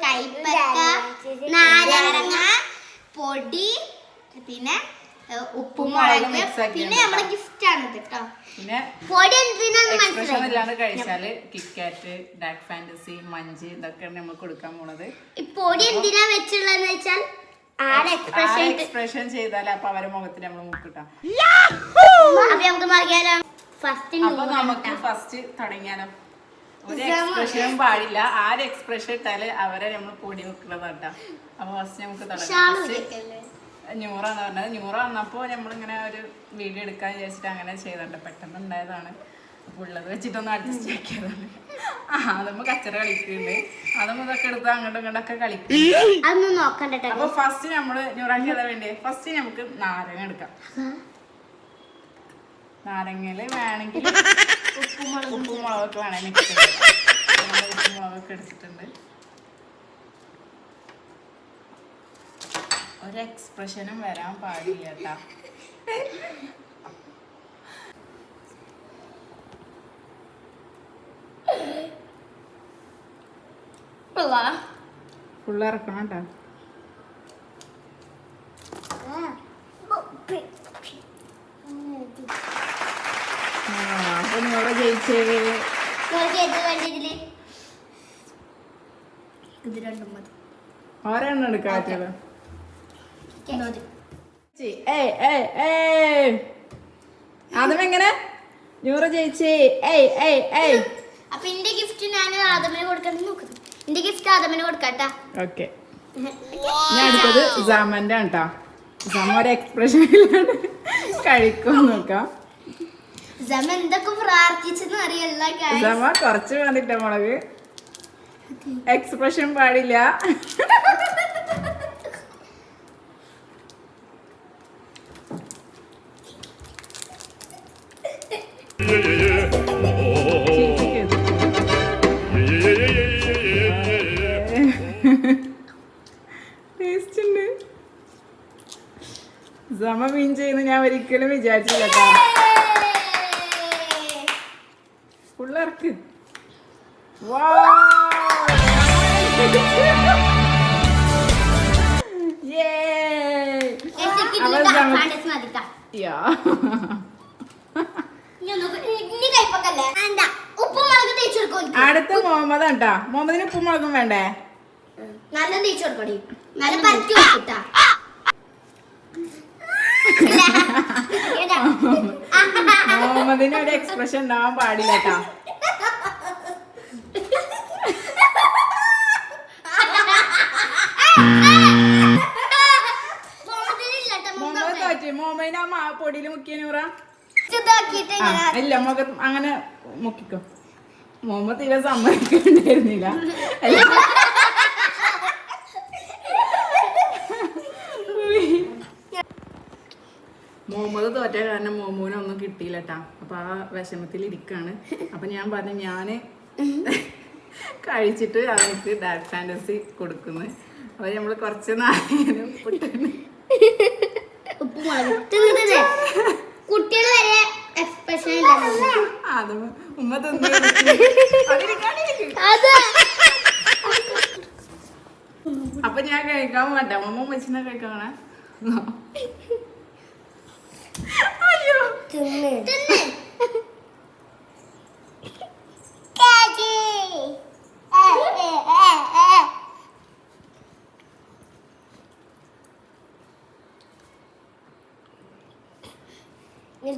കൈപ്പക്ക, നാരങ്ങ പൊടി, പിന്നെ ഉപ്പും മുളക്, പിന്നെ നമ്മുടെ ഗിഫ്റ്റ് ആണ് കേട്ടോ. പിന്നെ പൊടി എന്തിനാന്ന് കഴിച്ചാല് കിറ്റ്കാറ്റ്, ഡാർക്ക് ഫാന്റസി, മഞ്ച് ഇതൊക്കെയാണ് നമ്മൾ കൊടുക്കാൻ പോണത്. ഈ പൊടി എന്തിനാ വെച്ചുള്ളതെന്ന് വെച്ചാൽ എക്സ്പ്രഷൻ ചെയ്താൽ അപ്പൊ അവരെ മുഖത്തിന് നമ്മൾ മുക്കിട്ടാം. നമുക്ക് ഫസ്റ്റ് തുടങ്ങിയാലോ. ഒരു എക്സ്പ്രഷനും പാടില്ല. ആര് എക്സ്പ്രഷൻ ഇട്ടാല് അവരെ നമ്മൾ പൊടി വെക്കുന്നത് കേട്ടോ. അപ്പൊ ഫസ്റ്റ് നമുക്ക് തുടങ്ങാം. ന്യൂറാന്ന് പറഞ്ഞത്. ന്യൂറ വന്നപ്പോ നമ്മളിങ്ങനെ ഒരു വീഡിയോ എടുക്കാൻ വിചാരിച്ചിട്ട് അങ്ങനെ ചെയ്തോണ്ട് പെട്ടെന്ന് ഉണ്ടായതാണ്. അപ്പൊ ഉള്ളത് വെച്ചിട്ടൊന്ന് അഡ്ജസ്റ്റ് ആക്കിയതാണ്. അതുമ്പോ കച്ചറ കളിക്കുന്നുണ്ട്. അതും ഇതൊക്കെ എടുത്ത് അങ്ങോട്ടും ഇങ്ങോട്ടൊക്കെ കളിക്കും. അപ്പൊ ഫസ്റ്റ് നമ്മള് ന്യൂറാക്കി ഏതാ വേണ്ടേ? ഫസ്റ്റ് നമുക്ക് നാരങ്ങ എടുക്കാം. നാരങ്ങയില് വേണമെങ്കിൽ ഉപ്പും മുളകൊക്കെ വേണേ മിക്സ് ചെയ്യാം. ഉപ്പും മുളകൊക്കെ എടുത്തിട്ടുണ്ട്. ഒരു എക്സ്പ്രഷനും വരാൻ പാടില്ല കേട്ടാ. ഫുള്ള് ഇറക്കണം കേട്ടോ. അപ്പൊ നിങ്ങളെ ജയിച്ചേ. ആരെണ്ണം എടുക്കാൻ പറ്റുള്ളൂ? അതെങ്ങനെ നൂറ ജയിച്ചേ. അപ്പൊ എന്റെ ഗിഫ്റ്റ് ഞാൻ ആദമിന് കൊടുക്കാൻ നോക്കുന്നു. എന്റെ ഗിഫ്റ്റ് ആദമിന് കൊടുക്കാട്ടാ. ഓക്കെ, ഞാൻ എടുത്തത് ജാമന്റെ ആണ് കേട്ടോ. ജാമ ഒരു എക്സ്പ്രഷൻ കഴിക്കും നോക്കാം. ജമ എന്തൊക്കെ പ്രാർത്ഥിച്ചെന്ന് അറിയില്ല. ജമ കുറച്ച് വേണ്ടിട്ട മുളക്. എക്സ്പ്രഷൻ പാടില്ല. സമ മീൻ ചെയ്യുന്ന ഞാൻ ഒരിക്കലും വിചാരിച്ചില്ല കേട്ടോ. പിള്ളേർക്ക് അടുത്ത മുഹമ്മദ് കേട്ടാ. മുഹമ്മദിന് ഉപ്പും മുളകും വേണ്ടേ? നല്ല തേച്ച് കൊടുക്കടി. നല്ല പരത്തി കൊടുത്താ. മുഹമ്മദിന് ഒരു എക്സ്പ്രഷൻ ഉണ്ടാവാൻ പാടില്ല കേട്ടാ. മുഹമ്മദ് തോറ്റി. മുഹമ്മദിന് ആ പൊടിയിൽ മുക്കിയ നൂറ ഇല്ല മുഖത്ത് അങ്ങനെ മുക്കിക്കോ. മുഹമ്മദ് തീരെ സമ്മതിക്കണ്ടായിരുന്നില്ല. മുഹമ്മദ് തോറ്റ കാരണം മോമോനൊന്നും കിട്ടിയില്ല കേട്ടാ. അപ്പൊ ആ വിഷമത്തിൽ ഇരിക്കാണ്. അപ്പൊ ഞാൻ പറഞ്ഞു ഞാന് കഴിച്ചിട്ട് അവർക്ക് ഡാർക്ക് ഫാന്റസി കൊടുക്കുന്നു. അപ്പൊ നമ്മള് കുറച്ച് നാരങ്ങ കുട്ടികൾ വരെ എക്സ്പ്രഷൻ അതും ഉമ്മ തിന്നു. അപ്പൊ ഞാൻ കഴിക്കാൻ വേണ്ട. ഉമ്മ വെച്ചിനെ കഴിക്കാണ. അയ്യോ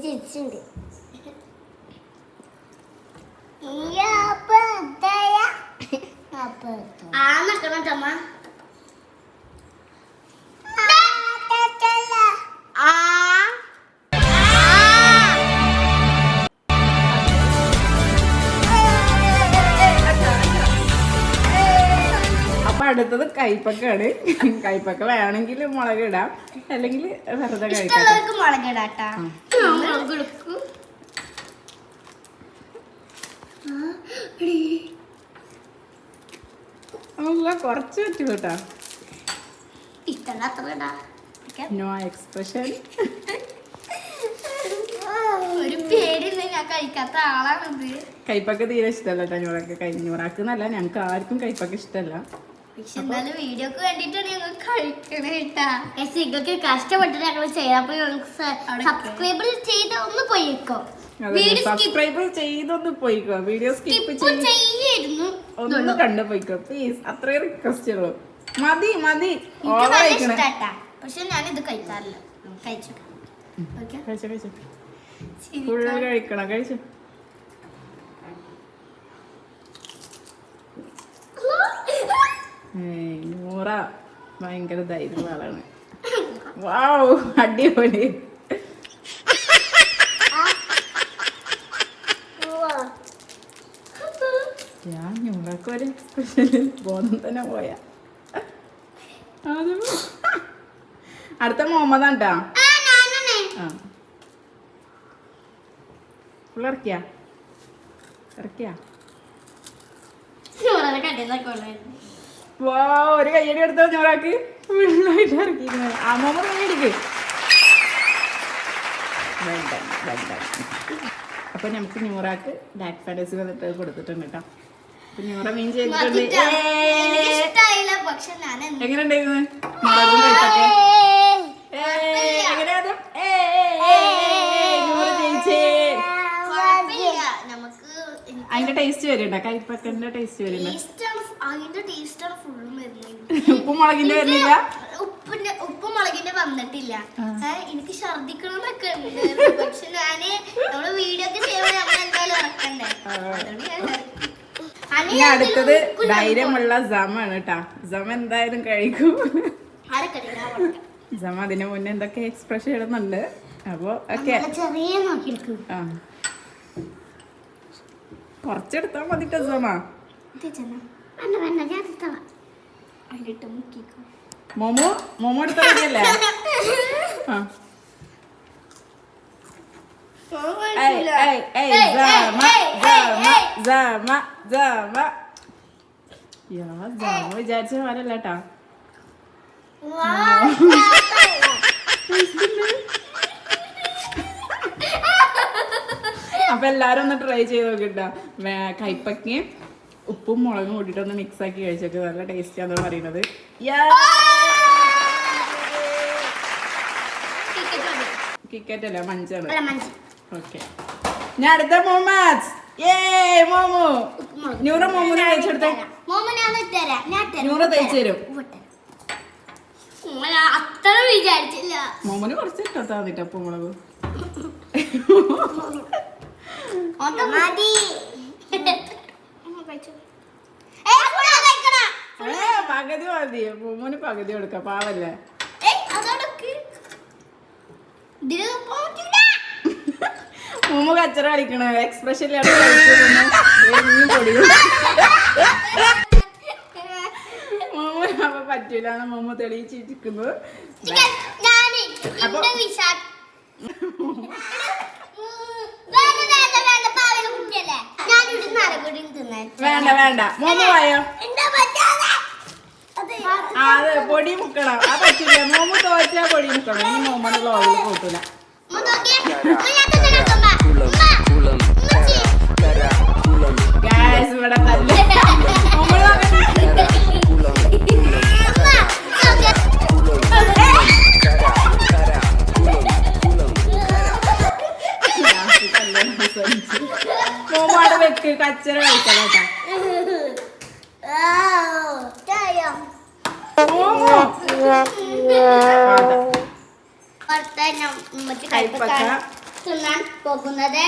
ചിരിച്ചുണ്ട്. ആ നക്കണം ടമ്മ. അപ്പൊ അടുത്തത് കൈപ്പക്കാണ്. കൈപ്പക്ക വേണമെങ്കിൽ മുളക് ഇടാം, അല്ലെങ്കിൽ വെറുതെ കഴിക്കാം. മുളക് ഇടാട്ടാ. കുറച്ച് പറ്റും കേട്ടാ. ഇഷ്ടമല്ല അത്ര ഇടാ. No expression. ഒരു പേടില്ല. ഞാൻ കഴിക്കാത്ത ആളാണിത്. കൈപ്പൊക്കെ തീരെ ഇഷ്ടമല്ല കേട്ടോ ഞൂറൊക്കെ. ഞൂറാക്കുന്നല്ല, ഞങ്ങൾക്ക് ആർക്കും കൈപ്പൊക്കെ ഇഷ്ടമല്ല. പക്ഷെ എന്നാലും വീഡിയോക്ക് വേണ്ടിട്ടാണ് ഞങ്ങൾ കഴിക്കണേ കേട്ടാ. നിങ്ങൾക്ക് കഷ്ടപ്പെട്ടിട്ട് ഞങ്ങൾ ചെയ്യാം. അപ്പൊ സബ്സ്ക്രൈബ് ചെയ്ത് ഒന്ന് പോയിക്കോ. സബ്സ്ക്രൈബ് ചെയ്തൊന്ന് പോയിക്കോ. വീഡിയോ സ്കിപ്പ് ചെയ്യായിരുന്നു ഒന്ന് കണ്ടു പോയിക്കോ പ്ലീസ്. അത്രയും റിക്വസ്റ്റ് ഉള്ളൂ. മതി മതി. പക്ഷെ ഞാൻ ഇത് കഴിക്കാറില്ല. കഴിച്ചു ഫുൾ കഴിക്കണം. കഴിച്ചു. നൂറ ഭയങ്കര ധൈര്യമുള്ള ആളാണ്. വാവ്, അടിപൊളി. ഞാൻ ഞങ്ങൾക്ക് ഒരു സ്പെഷ്യൽ ബോധം തന്നെ പോയ. അടുത്ത മുഹമ്മദാണ് ട്ടാ. ഇറക്കിയാ ഒരു കയ്യടി എടുത്തോ ഞൂറാക്ക്. ഫുള്ളായിട്ട് ഇറക്കിയിരുന്നത്. ആ മുഹമ്മദ് കയ്യടിക്ക്. അപ്പൊ നമുക്ക് ഞൂറാക്ക് ഡാർക്ക് ഫാന്റസി വന്നിട്ട് കൊടുത്തിട്ടുണ്ട് കേട്ടോ. അപ്പൊ ഞൂറ മീൻ ചെയ്തിട്ടുണ്ട്. എങ്ങനെ ഉണ്ടായിരുന്നു മുളകും കഴിച്ചൊക്കെ? അതിന്റെ ടേസ്റ്റ് വരുന്നുണ്ടോ? കൈപ്പക്കന്റെ ടേസ്റ്റ് വരുന്നുണ്ട്. ഉപ്പും മുളകിന്റെ വരുന്നില്ല. ഉപ്പും മുളകിന്റെ വന്നിട്ടില്ല. എനിക്ക് ഛർദിക്കണമെന്നൊക്കെ ഉണ്ട്. പക്ഷെ ഞാന് നമ്മള് വീഡിയോ ഒക്കെ ചെയ്യുമ്പോൾ നമ്മൾ എന്തായാലും ഇറക്കണ്ടേ. അടുത്തത് ധൈര്യമുള്ള ജമാണ് കേട്ടാ. ജമ എന്തായാലും കഴിക്കും. ജമ അതിന് മുന്നേ എന്തൊക്കെ എക്സ്പ്രഷൻ ഇടുന്നുണ്ട്. അപ്പൊ കൊറച്ചെടുത്താ മതിട്ടോ ജമ. മോമോ മോമോ എടുത്താ മതിയല്ലേ? വിചാരിച്ച പോലല്ല കേട്ടാ. അപ്പൊ എല്ലാരും ഒന്ന് ട്രൈ ചെയ്ത് നോക്കിട്ടാ. കൈപ്പക്കയും ഉപ്പും മുളകും കൂട്ടിട്ട് ഒന്ന് മിക്സ് ആക്കി കഴിച്ചൊക്കെ നല്ല ടേസ്റ്റ് ആണെന്ന് പറയുന്നത്. കിക്കറ്റ് അല്ല, മഞ്ചാണ്. ഓക്കെ, ഞാൻ അടുത്ത മോമാസ്. മോമോ നൂറ മോമോനെ കഴിച്ചെടുത്തേ. നൂറ തയ്ച്ചു തരും. അത്ര വിചാരിച്ചില്ല. മോമോന് കുറച്ച് ഇട്ടാ മതിട്ടോ ഉപ്പും മുളകും. പകുതി മതി. മോമോന് പകുതി കൊടുക്ക, പാവല്ലേ. മോമോ കച്ചറ കളിക്കണ എക്സ്പ്രഷൻ മോമോ അപ്പൊ പറ്റൂലാണ്. മോമോ തെളിയിച്ചിരിക്കുന്നു. വേണ്ട വേണ്ട, മോമോ ആയോ? അത് പൊടി മുക്കണം. ആ പറ്റില്ല. മോമോ തോറ്റാ പൊടി മുക്കണം. ഈ മോമോന്റെ വ്ളോഗിൽ കൂട്ടൂല. ഗായ്സ് ഇവിടെ നല്ല മോമോടെ വെക്ക്. കച്ചറ കഴിക്കലോട്ടാ. തിന്നാൻ പോകുന്നത്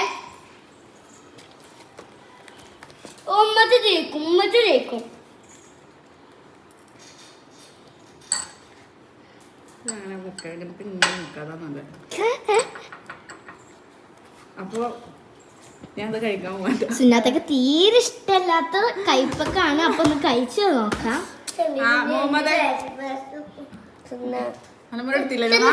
ഉമ്മത്ത് ജയിക്കും. അപ്പൊ ഞാൻ കഴിക്കാൻ പോകാം. സുന്നാത്തൊക്കെ തീരെ ഇഷ്ടമല്ലാത്ത കയ്പക്കാണ്. അപ്പൊ ഒന്ന് കഴിച്ചു നോക്കാം. എടുത്തില്ലല്ലോ.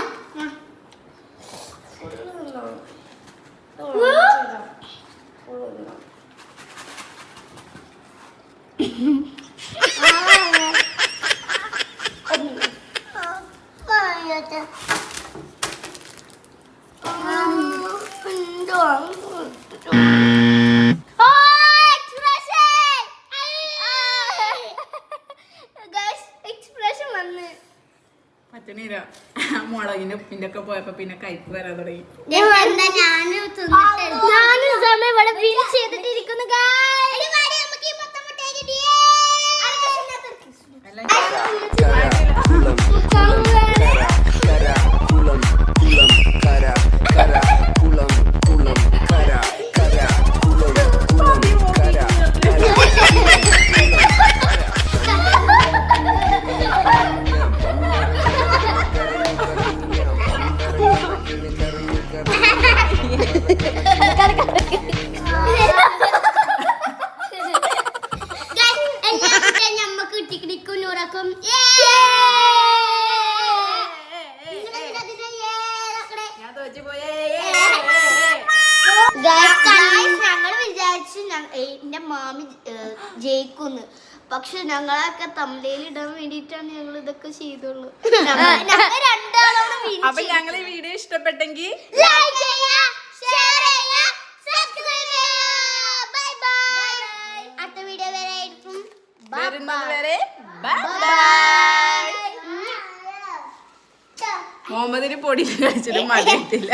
എക്സ്പ്രഷൻ വന്ന് പറ്റണില്ല. മുളകിന്റെ ഉപ്പിന്റെ ഒക്കെ പോയപ്പോ പിന്നെ കയ്പ് വരാൻ തുടങ്ങി. ഞാനും സമയം ഇവിടെ ഫിൽ ചെയ്തിട്ടിരിക്കുന്നു. ഞങ്ങൾ വിചാരിച്ചു എന്റെ മാമി ജയിക്കുന്നു, പക്ഷെ ഞങ്ങളൊക്കെ തമ്മിൽ ഇടാൻ വേണ്ടിട്ടാണ് ഞങ്ങൾ ഇതൊക്കെ ചെയ്തോളൂ. അപ്പൊ ഞങ്ങൾ ഈ വീഡിയോ ഇഷ്ടപ്പെട്ടെങ്കിൽ അടുത്ത വീഡിയോ വരെ ആയിരിക്കും. വരുന്നത് വരെ ബൈ. മുഹമ്മദിന് പൊടി കഴിച്ചിട്ട് മടിയിട്ടില്ല.